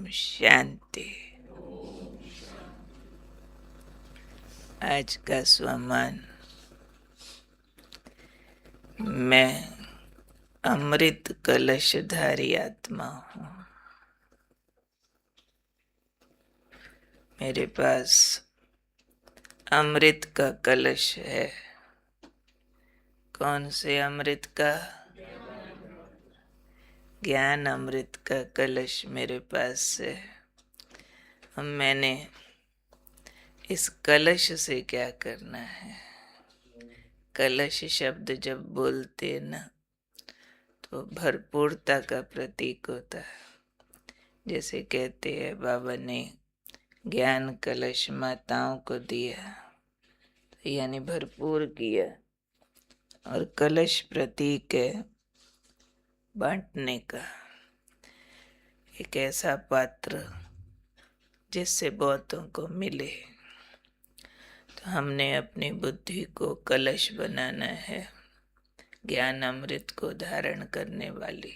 शांति। आज का स्वमान, मैं अमृत कलशधारी आत्मा हूँ। मेरे पास अमृत का कलश है। कौन से अमृत का? ज्ञान अमृत का कलश मेरे पास है। मैंने इस कलश से क्या करना है? कलश शब्द जब बोलते ना, तो भरपूरता का प्रतीक होता है। जैसे कहते हैं बाबा ने ज्ञान कलश माताओं को दिया, तो यानी भरपूर किया। और कलश प्रतीक है बांटने का, एक ऐसा पात्र जिससे बहुतों को मिले। तो हमने अपनी बुद्धि को कलश बनाना है, ज्ञान अमृत को धारण करने वाली।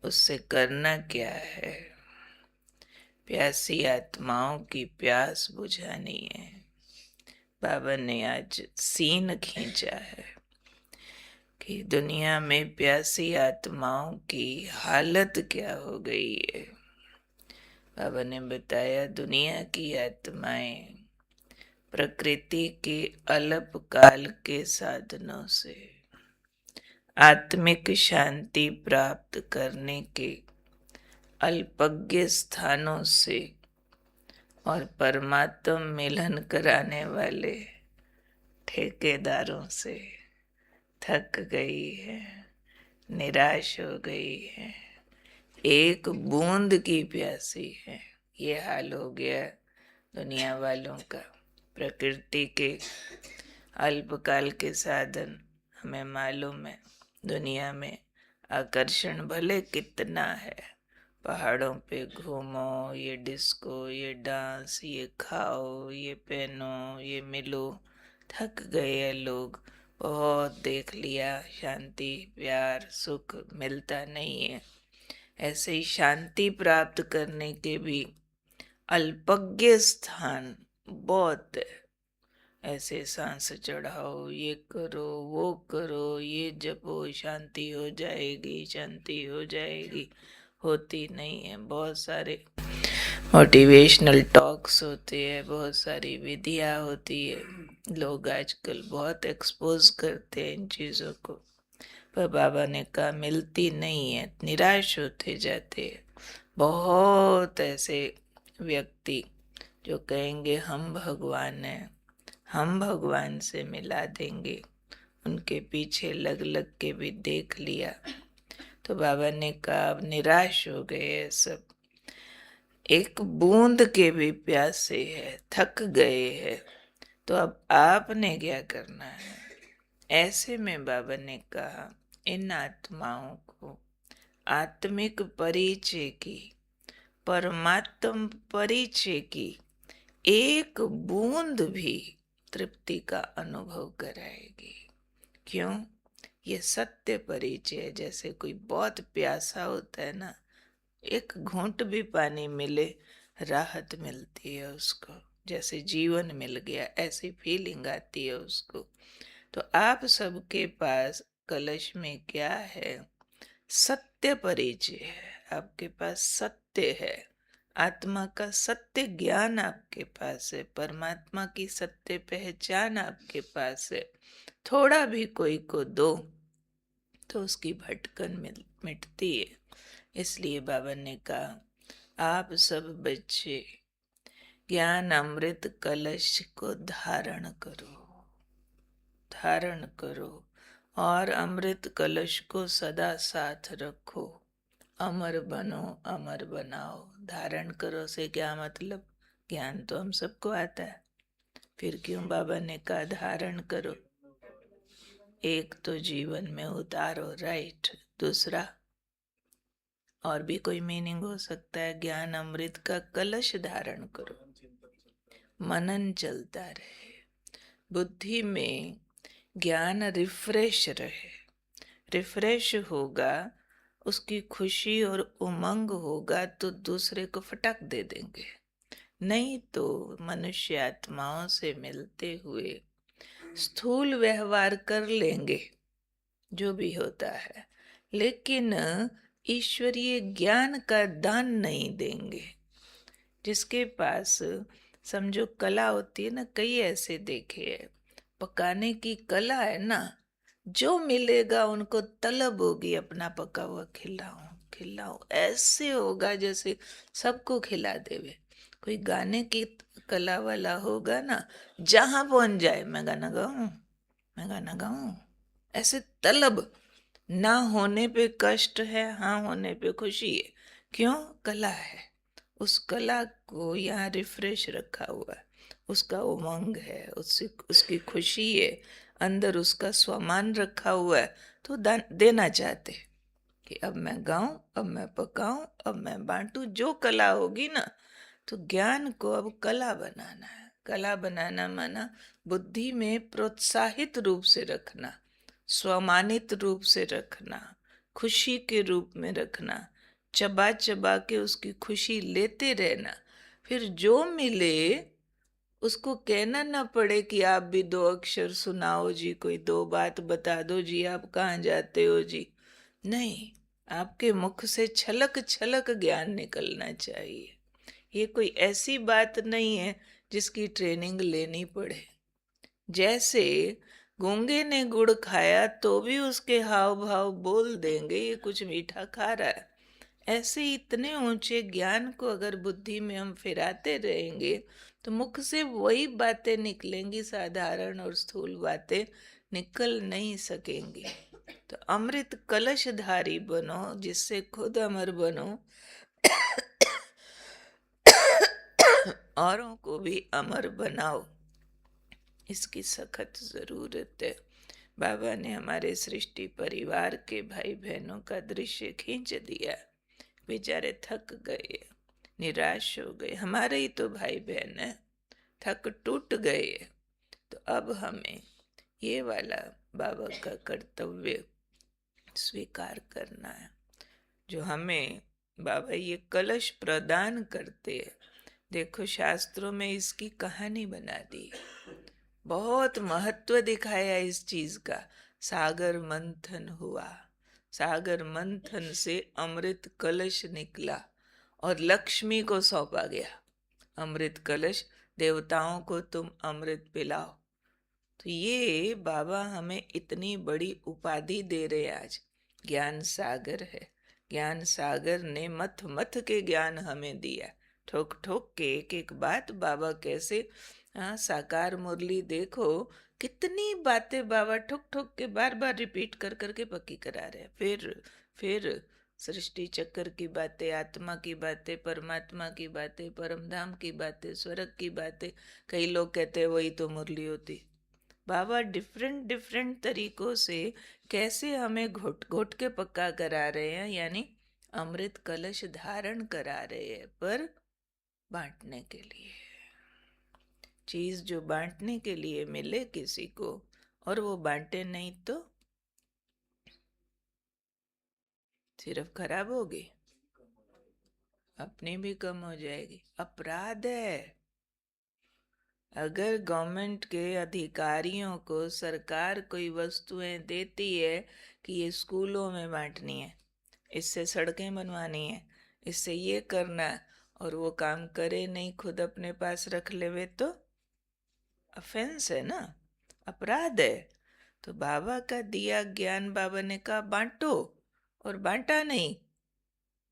उससे करना क्या है? प्यासी आत्माओं की प्यास बुझानी है। बाबा ने आज सीन खींचा है कि दुनिया में प्यासी आत्माओं की हालत क्या हो गई है। बाबा ने बताया दुनिया की आत्माएं प्रकृति के अल्पकाल के साधनों से आत्मिक शांति प्राप्त करने के अल्पज्ञ स्थानों से और परमात्म मिलन कराने वाले ठेकेदारों से थक गई है, निराश हो गई है, एक बूंद की प्यासी है। ये हाल हो गया दुनिया वालों का। प्रकृति के अल्पकाल के साधन हमें मालूम है। दुनिया में आकर्षण भले कितना है, पहाड़ों पे घूमो, ये डिस्को, ये डांस, ये खाओ, ये पहनो, ये मिलो, थक गए हैं लोग। बहुत देख लिया, शांति प्यार सुख मिलता नहीं है। ऐसे ही शांति प्राप्त करने के भी अल्पज्ञ स्थान बहुत है। ऐसे सांस चढ़ाओ, ये करो वो करो, ये जपो, शांति हो जाएगी, शांति हो जाएगी। होती नहीं है। बहुत सारे मोटिवेशनल टॉक्स होते हैं, बहुत सारी विधियाँ होती है। लोग आजकल बहुत एक्सपोज करते हैं इन चीज़ों को, पर बाबा ने कहा मिलती नहीं है, निराश होते जाते हैं। बहुत ऐसे व्यक्ति जो कहेंगे हम भगवान हैं, हम भगवान से मिला देंगे, उनके पीछे लग लग के भी देख लिया। तो बाबा ने कहा अब निराश हो गए सब, एक बूंद के भी प्यासे है, थक गए हैं। तो अब आपने क्या करना है? ऐसे में बाबा ने कहा इन आत्माओं को आत्मिक परिचय की, परमात्म परिचय की एक बूंद भी तृप्ति का अनुभव कराएगी। क्यों? ये सत्य परिचय है। जैसे कोई बहुत प्यासा होता है ना, एक घूंट भी पानी मिले राहत मिलती है उसको, जैसे जीवन मिल गया, ऐसी फीलिंग आती है उसको। तो आप सबके पास कलश में क्या है? सत्य परिचय है। आपके पास सत्य है, आत्मा का सत्य ज्ञान आपके पास है, परमात्मा की सत्य पहचान आपके पास है। थोड़ा भी कोई को दो तो उसकी भटकन मिटती है। इसलिए बाबा ने कहा आप सब बच्चे ज्ञान अमृत कलश को धारण करो, धारण करो और अमृत कलश को सदा साथ रखो। अमर बनो, अमर बनाओ। धारण करो से क्या मतलब? ज्ञान तो हम सबको आता है, फिर क्यों बाबा ने कहा धारण करो? एक तो जीवन में उतारो, राइट। दूसरा और भी कोई मीनिंग हो सकता है। ज्ञान अमृत का कलश धारण करो, मनन चलता रहे, बुद्धि में ज्ञान रिफ्रेश रहे। रिफ्रेश होगा, उसकी खुशी और उमंग होगा तो दूसरे को फटक दे देंगे, नहीं तो मनुष्य आत्माओं से मिलते हुए स्थूल व्यवहार कर लेंगे, जो भी होता है, लेकिन ईश्वरीय ज्ञान का दान नहीं देंगे। जिसके पास समझो कला होती है ना, कई ऐसे देखे है, पकाने की कला है ना, जो मिलेगा उनको तलब होगी अपना पका हुआ खिलाओ खिलाओ, ऐसे होगा जैसे सबको खिला देवे। कोई गाने की कला वाला होगा ना, जहां पहुंच जाए मैं गाना गाऊं, मैं गाना गाऊं, ऐसे तलब। ना होने पे कष्ट है, हाँ होने पे खुशी है। क्यों? कला है। उस कला को यहाँ रिफ्रेश रखा हुआ है, उसका उमंग है, उससे उसकी खुशी है, अंदर उसका स्वमान रखा हुआ है। तो दान देना चाहते कि अब मैं गाऊं, अब मैं पकाऊं, अब मैं बांटूं, जो कला होगी ना। तो ज्ञान को अब कला बनाना है। कला बनाना माना बुद्धि में प्रोत्साहित रूप से रखना, स्वमानित रूप से रखना, खुशी के रूप में रखना, चबा चबा के उसकी खुशी लेते रहना। फिर जो मिले उसको कहना ना पड़े कि आप भी दो अक्षर सुनाओ जी, कोई दो बात बता दो जी, आप कहाँ जाते हो जी। नहीं, आपके मुख से छलक छलक ज्ञान निकलना चाहिए। ये कोई ऐसी बात नहीं है जिसकी ट्रेनिंग लेनी पड़े। जैसे गूंगे ने गुड़ खाया तो भी उसके हाव भाव बोल देंगे ये कुछ मीठा खा रहा है। ऐसे इतने ऊंचे ज्ञान को अगर बुद्धि में हम फिराते रहेंगे तो मुख से वही बातें निकलेंगी, साधारण और स्थूल बातें निकल नहीं सकेंगी। तो अमृत कलशधारी बनो, जिससे खुद अमर बनो, औरों को भी अमर बनाओ। इसकी सख्त जरूरत है। बाबा ने हमारे सृष्टि परिवार के भाई बहनों का दृश्य खींच दिया। बेचारे थक गए, निराश हो गए, हमारे ही तो भाई बहन है, थक टूट गए। तो अब हमें ये वाला बाबा का कर्तव्य स्वीकार करना है, जो हमें बाबा ये कलश प्रदान करते हैं। देखो शास्त्रों में इसकी कहानी बना दी, बहुत महत्व दिखाया इस चीज का। सागर मंथन हुआ, सागर मंथन से अमृत कलश निकला और लक्ष्मी को सौंपा गया। अमृत कलश, देवताओं को तुम अमृत पिलाओ। तो ये बाबा हमें इतनी बड़ी उपाधि दे रहे आज। ज्ञान सागर है, ज्ञान सागर ने मथ मथ के ज्ञान हमें दिया, ठोक ठोक के एक एक बात बाबा कैसे। हाँ, साकार मुरली देखो, कितनी बातें बाबा ठोक ठोक के बार बार रिपीट कर करके पक्की करा रहे हैं। फिर सृष्टि चक्र की बातें, आत्मा की बातें, परमात्मा की बातें, परमधाम की बातें, स्वर्ग की बातें। कई लोग कहते हैं वही तो मुरली होती। बाबा डिफरेंट डिफरेंट तरीकों से कैसे हमें घोट घोट के पक्का करा रहे हैं, यानी अमृत कलश धारण करा रहे हैं, पर बांटने के लिए। चीज जो बांटने के लिए मिले किसी को और वो बांटे नहीं तो सिर्फ खराब होगी, अपनी भी कम हो जाएगी। अपराध है। अगर गवर्नमेंट के अधिकारियों को सरकार कोई वस्तुएं देती है कि ये स्कूलों में बांटनी है, इससे सड़कें बनवानी है, इससे ये करना है, और वो काम करे नहीं, खुद अपने पास रख लेवे, तो अफेंस है ना, अपराध है। तो बाबा का दिया ज्ञान बाबा ने कहा बांटो, और बांटा नहीं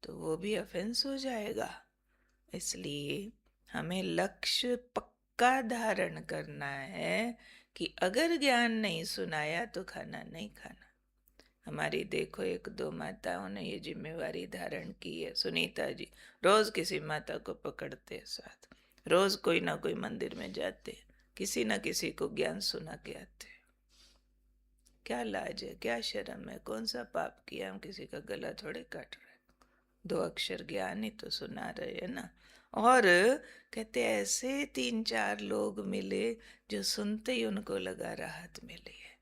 तो वो भी अफेंस हो जाएगा। इसलिए हमें लक्ष्य पक्का धारण करना है कि अगर ज्ञान नहीं सुनाया तो खाना नहीं खाना। हमारी देखो एक दो माताओं ने ये जिम्मेवारी धारण की है। सुनीता जी रोज किसी माता को पकड़ते साथ, रोज कोई ना कोई मंदिर में जाते, किसी ना किसी को ज्ञान सुना के आते। क्या लाज है, क्या शर्म है, कौन सा पाप किया, हम किसी का गला थोड़े काट रहे, दो अक्षर ज्ञान ही तो सुना रहे हैं ना। और कहते ऐसे तीन चार लोग मिले जो सुनते ही उनको लगा राहत मिली है।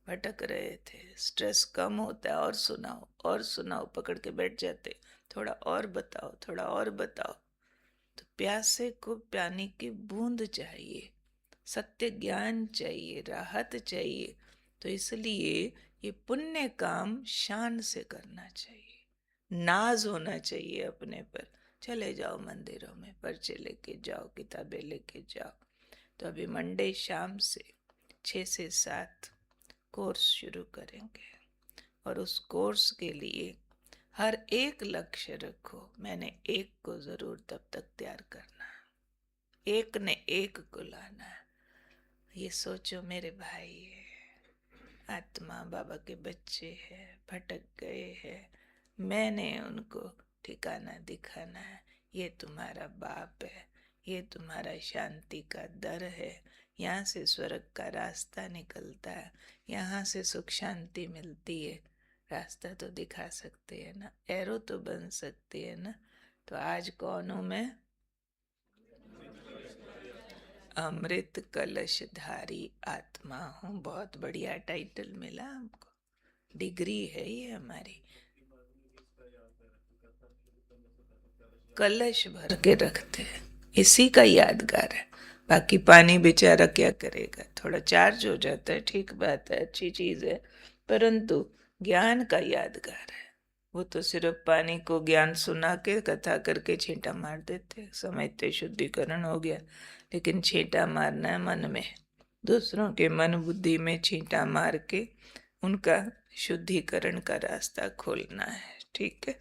भटक रहे थे, स्ट्रेस कम होता है, और सुनाओ पकड़ के बैठ जाते, थोड़ा और बताओ, थोड़ा और बताओ। तो प्यासे को पानी की बूंद चाहिए, सत्य ज्ञान चाहिए, राहत चाहिए। तो इसलिए ये पुण्य काम शान से करना चाहिए, नाज होना चाहिए अपने पर। चले जाओ मंदिरों में, पर्चे लेके जाओ, किताबें लेके जाओ। तो अभी मंडे शाम से 6 से 7 कोर्स शुरू करेंगे, और उस कोर्स के लिए हर एक लक्ष्य रखो। मैंने एक को जरूर तब तक तैयार करना है, एक ने एक को लाना है। ये सोचो मेरे भाई है, आत्मा बाबा के बच्चे हैं, भटक गए हैं, मैंने उनको ठिकाना दिखाना है। ये तुम्हारा बाप है, ये तुम्हारा शांति का दर है। यहाँ से स्वर्ग का रास्ता निकलता है, यहाँ से सुख शांति मिलती है। रास्ता तो दिखा सकते हैं ना, एरो तो बन सकती है ना। तो आज कौन हूँ मैं? अमृत कलशधारी आत्मा हूँ। बहुत बढ़िया टाइटल मिला हमको, डिग्री है ये हमारी। कलश भर के रखते हैं, इसी का यादगार है। बाकी पानी बेचारा क्या करेगा, थोड़ा चार्ज हो जाता है, ठीक बात है, अच्छी चीज है, परंतु ज्ञान का यादगार है। वो तो सिर्फ पानी को ज्ञान सुना के कथा करके छींटा मार देते, समझते शुद्धिकरण हो गया। लेकिन छींटा मारना है मन में, दूसरों के मन बुद्धि में छींटा मार के उनका शुद्धिकरण का रास्ता खोलना है। ठीक है।